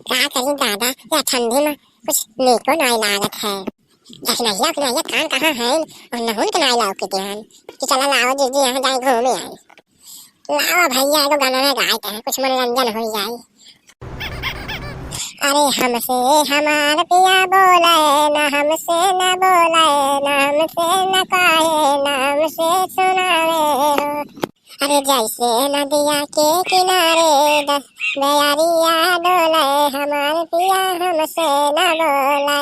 का करी दादा, या ठंडी में कुछ नीको नहीं लागत है। जखनहिया अपनहिया कान कहाँ है और नहुन के नहीं लाओ के ध्यान कि चला लाओ जीजी यहाँ जाए घूमे आई। लाओ भैया एगो गाना में गाते हैं, कुछ मनोरंजन हो जाए। अरे हमसे हमार पिया बोले ना, हमसे न बोले ना, हमसे न कहे ना, हमसे सुनावे हो। अरे जैसे नदिया के किनारे दरिया डोले, हमारे पिया हमसे न बोले।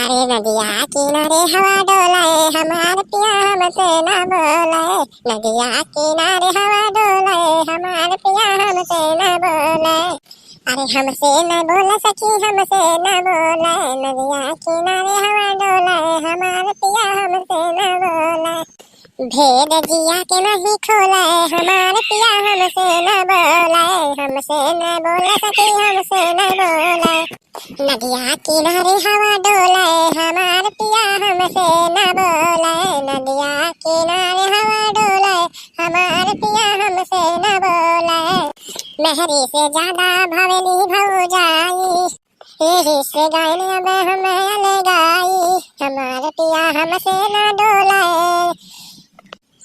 अरे नदिया किनारे हवा डोले, हमारे पिया हमसे न बोले। नदिया किनारे हवा डोले, हमारे पिया हमसे न बोले। अरे हमसे न बोले सखी, हमसे न बोले। नदिया किनारे हवा डोले, हमारे पिया हमसे न बोले। भेद जिया के नहीं खोले, हमारे पिया हमसे न बोले। हमसे न बोले सखी, हमसे न बोले। नदिया किनारे हवा डोले, हमारे पिया हमसे न बोले। नदिया किनारे हवा डोले, हमारे पिया हमसे न बोले। मेहरी से ज्यादा भवेली भौजाई, यही से गायन अब हमें ले गाई। हमारे पिया हमसे न डोले,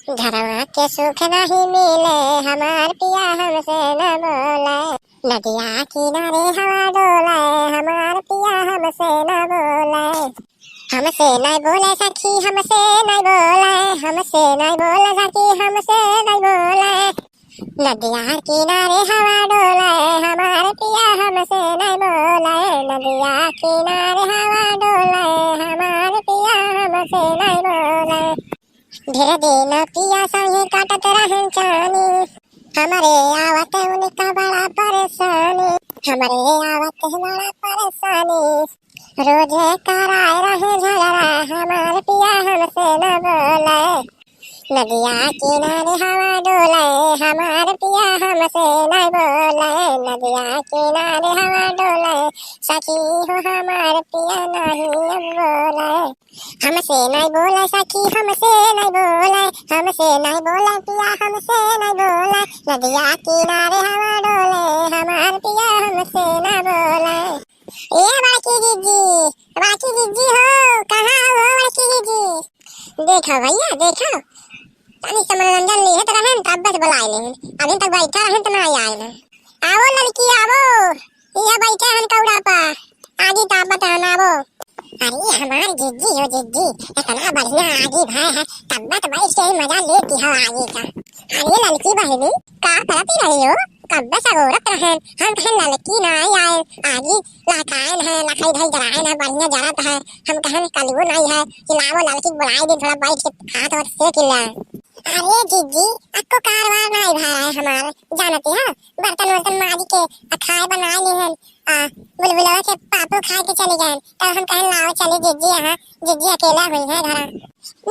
घरवा के सुख नहीं मिले, हमारे पिया हमसे न बोले। नदिया किनारे हवा डोले, हमारे पिया हमसे न बोले। हमसे नहीं बोले सखी, हमसे नहीं बोले। हमसे नहीं बोले सखी, हमसे नहीं बोले। नदिया किनारे हवा डोले, हमारे पिया हमसे नहीं बोले। नदिया किनारे हवा डोले, हमारे पिया हमसे नहीं बोले। ढेर दिन पिया संगे काटत रहन चानी, हमारे आवत उनका बड़ा परेशानी। हमारे आवत बड़ा परेशानी, रोजे कराए रहे झगड़ा, हमारे पिया हमसे न बोले। नदिया किनारे हवा डोले, हमारे पिया हमसे नहीं बोले। नदिया किनारे हवा डोले, सखी हो हमारे पिया नहीं बोले। हमसे नहीं बोले सखी, हमसे नहीं बोले। हमसे नहीं बोले पिया, हमसे नहीं बोले। नदिया किनारे हवा डोले, हमारे पिया हमसे न बोले। ए बाकी जीजी, बाकी जीजी हो, कहाँ हो बाकी जीजी? देखो भैया देखो, तनी से मनोरंजन लिए तो रहन, तब बस बुलाए नहीं, अभी तक बैठा रहन तो नहीं आए ना। आओ लड़की आवो, ये बैठे हन कौड़ा पा, आगे तापत हन आवो। अरे हमारी जिज्जी हो जिज्जी, इतना बढ़िया आगे भाई है, तब बैठ के मजा लेती हो आगे का। अरे लड़की बहनी का करती रही हो, कब से औरत रहन, हम कहें लड़की ना आए, आगे लखाएन है, लखाई धई जराएन है, बढ़िया जरत है। हम कहें कलगो नहीं है, खिलाओ लड़की बुलाई दिन थोड़ा बैठ के हाथ और सेक ले। अरे जीजी आपको कारवार नहीं भाई है हमारे, जानती है बर्तन वर्तन माजी के खाए बनाए ले हैं, बुलबुला के पापू खाए के चले गए। तब हम कहें लाओ चले जीजी यहाँ, जीजी अकेला हुई है घर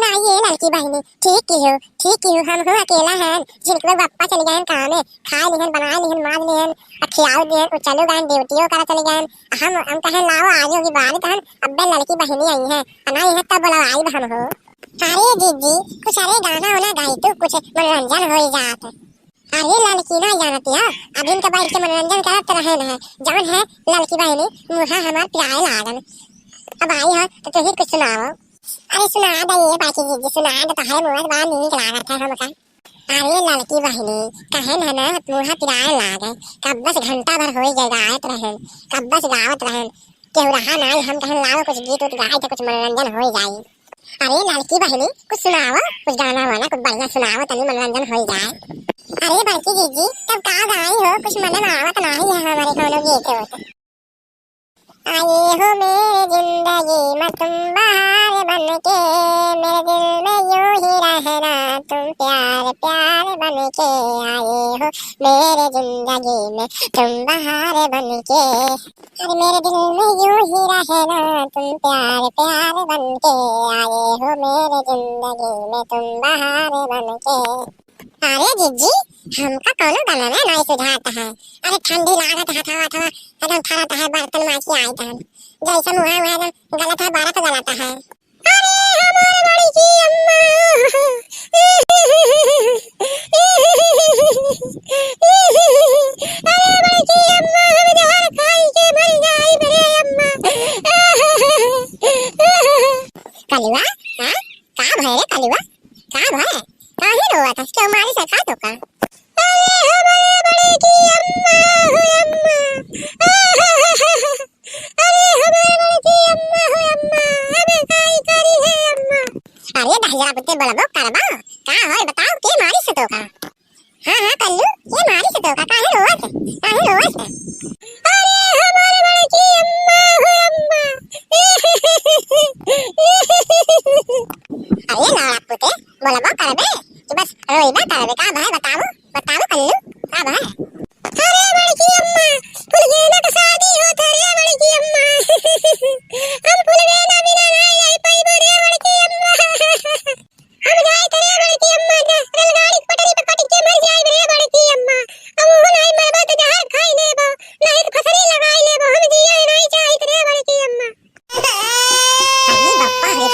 ना। ये लड़की बहनी ठीक की हो, ठीक की हो। हम हो अकेला है, जिनके लोग बापा चले गए काम में, खाए लिहन बनाए लिहन माज लिहन खियाओ दिहन, चलो गए ड्यूटियों करा चले गए। हम कहें लाओ आज होगी बाल कहन अब्बे लड़की बहनी आई है, अना यह तब बोला आई हम हो। अरे जीजी कुछ अरे गाना वाना गाई तो कुछ मनोरंजन हो जात। अरे लड़की ना जानती है, अब इनके बैठ के मनोरंजन करत रहे है, जवन है लड़की बहनी मुहा हमार पिराए लागन। अब आई है तो तुम ही कुछ सुनाओ। अरे सुना दे बाकी जीजी, सुना दे तो है मुहा बात नहीं लागत है हमका। अरे लड़की बहनी कहन है ना मुहा पिराए लागे, कब बस घंटा भर हो जाए गायत रहे, कब बस गावत रहे, केहू रहा नहीं। हम कहन लाओ कुछ गीत उत गाए तो कुछ मनोरंजन हो जाए। अरे लड़की बहनी कुछ सुनाओ, कुछ गाना वाना कुछ बढ़िया सुनाओ, तनी मनोरंजन हो जाए। अरे बड़की जीजी तब का गाई हो, कुछ मन में आवत नहीं है हमारे कोनो गीत होते। आए हो मेरे जिंदगी में तुम बहार बन के, मेरे दिल में यूं ही रहना तुम प्यार प्यार बन के। आए हो मेरे जिंदगी में तुम बहार बन के, अरे मेरे दिल में यूं ही रहना तुम प्यार प्यार बन के। आए हो मेरे जिंदगी में तुम बहार बन के। अरे जीजी हमका कोनो गाना में नहीं सुझाता है। अरे ठंडी लागत है, थवा थवा एकदम ठरत है, बर्तन माज के आई था जैसा मुहा मुहा गलत है, बारह तो गलत है। अरे हमारे बड़ी की अम्मा अरे बड़ी की अम्मा हम जहर खाई कलुआ का भाई काहे रोआ था क्यों मारी से खा तो का अरे हमारे बड़े की अम्मा हो अम्मा अरे हमारे बड़े की अम्मा हो अम्मा हमें काई करी है अम्मा अरे दहजरा पुत्ते बोला बो करबा का होय बताओ के मारी से तो का हां कल्लू ये मारी से तो का काहे रोआ थे अरे हमारे बड़े की अम्मा हो अम्मा अरे लाड़ा पुते बोला बो करबे कि बस रोईबा करबे का भाई बताओ कल्लू का भाई अरे बड़े की अम्मा फुलगेना का शादी हो रे बड़े की अम्मा हम फुलगेना बिना नहीं आई पाई रे बड़े की अम्मा हम जाए करे बड़े की अम्मा रेलगाड़ी पटरी पे कट के मर जाए रे बड़े की अम्मा हम हो नहीं मरबा तो जहर खाई लेबो नहीं तो फसरी लगाई लेबो हम जिए नहीं चाहिए रे बड़े की अम्मा अरे बप्पा ये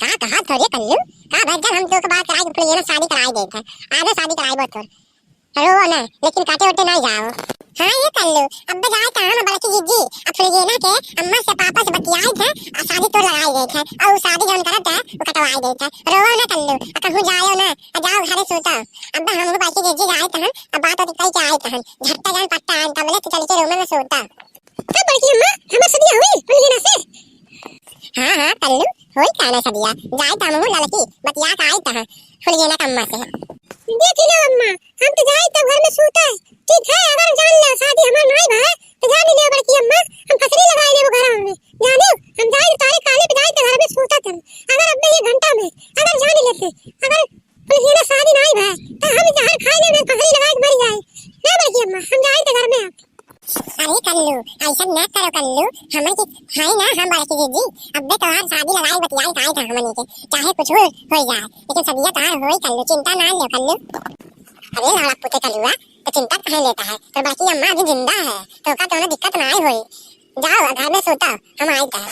का कहा थोड़े कल्लू का भाई जब हम तो के बात कराई फुलगेना शादी कराई देते आधा शादी कराई बो तो रो ना लेकिन काटे उठे नहीं जाओ हाँ ये कल्लू अब जाए कहाँ ना बड़की जीजी अब फुलगेना के अम्मा से पापा से बतियाई थे और शादी तो लगाई गई थे और शादी जौन करत है वो कटवाई गई थे रोवा ना कल्लू कहूँ जाओ ना जाओ घरे सोता अब हम बड़की जीजी जाए तहन अब बात होती कई के आए तहन झट्टा जान पट्टा आन तबले तो चल के रूम में सोता तब बड़की अम्मा हमार सदिया हुई फुलगेना से हाँ कल्लू होई काना सदिया जाए तमहु लड़की बतिया का आई तहन फुलगेना के अम्मा से देख लो अम्मा हम तो जाए तब घर में सोता है ठीक है अगर जान ले शादी हमार नहीं भाई तो जान ले बड़की अम्मा हम फसरी लगाई ले वो घर में जाने हम जाए तारे काले पे जाए तो घर में सोता थे अगर अब ये घंटा में अगर जान लेते अगर फुलगेना शादी नहीं भाई तो हम जहर खाई ले फसरी लगाई मर जाए ना बड़की अम्मा हम जाए तो घर में अरे कल्लू ऐसा ना करो कल्लू हमें की है ना हम बड़की जीजी अब तो यार शादी लगाई बतियाई काहे था हमने के चाहे कुछ हो जाए लेकिन सदिया तार होई कल्लू चिंता ना ले कल्लू अरे लाड़ा पुते कल्लुआ तो चिंता काहे लेता है तो बाकी अम्मा अभी जिंदा है तो का तो दिक्कत ना आई होई जाओ घर में सोता हम आए थे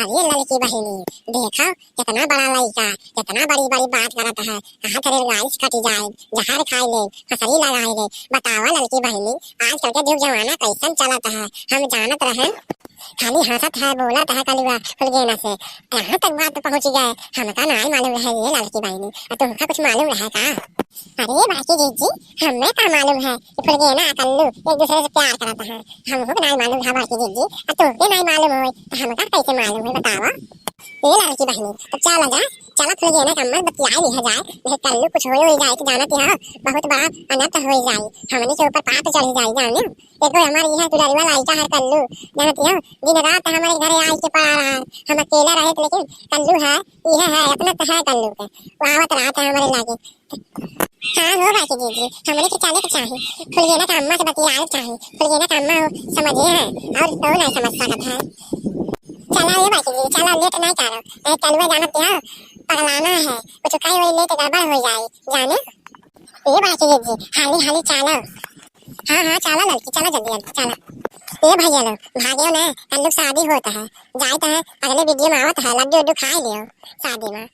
अरे लड़की बहिनी देखो कितना बड़ा लड़का कितना बड़ी बात करता है कहाँ करे लाइस कटी जाए जहर खाई ले फसरी लगाई ले बताओ लड़की बहिनी आजकल के युग जमाना कैसन चलता है हम जानत रहे खाली हंसत है बोलत है कलुआ फुलगेना से यहाँ तक बात पहुँच गए हमका नहीं मालूम रहे ये लड़की बहिनी तुमका कुछ मालूम रहे का अरे बाकी जीजी हमें क्या मालूम है कि फुलगेना कल्लू एक दूसरे से प्यार करता है हमको नहीं मालूम है बाकी जीजी तुमके नहीं मालूम हो तो हमका कैसे मालूम है बताओ ये लड़की बहनी तो चला जा चला फुलगेना का अम्मा बतियाई नहीं जाए नहीं कल्लू कुछ हो जाए तो जानत है बहुत बड़ा अनर्थ हो जाए हमने के ऊपर पाप चढ़ जाए जाने देखो हमारी यह दुलरवा लाइका है कल्लू जानत है दिन रात हमारे घरे आई के पड़ा रहा हम अकेला रहे लेकिन कल्लू है यह है अपना तो है कल्लू के वो आवत रात है हमारे लागे हाँ हो बाकी जीजी हमने के चले के चाहिए फुलगेना का अम्मा से बतियाई चाहिए फुलगेना का अम्मा समझे हैं और तो नहीं समझ सकता है चला ये बाकी जी चला लेट नहीं करो नहीं कलुआ जानत है पगलाना है कुछ कई वही लेट गड़बड़ हो जाए जाने ये बाकी जी हाली चलो हाँ चलो लड़की चलो जल्दी चलो ये भैया लोग भागियो ना कल शादी होता है जाए तो है अगले वीडियो में आवत है लड्डू उड्डू खा लियो शादी में।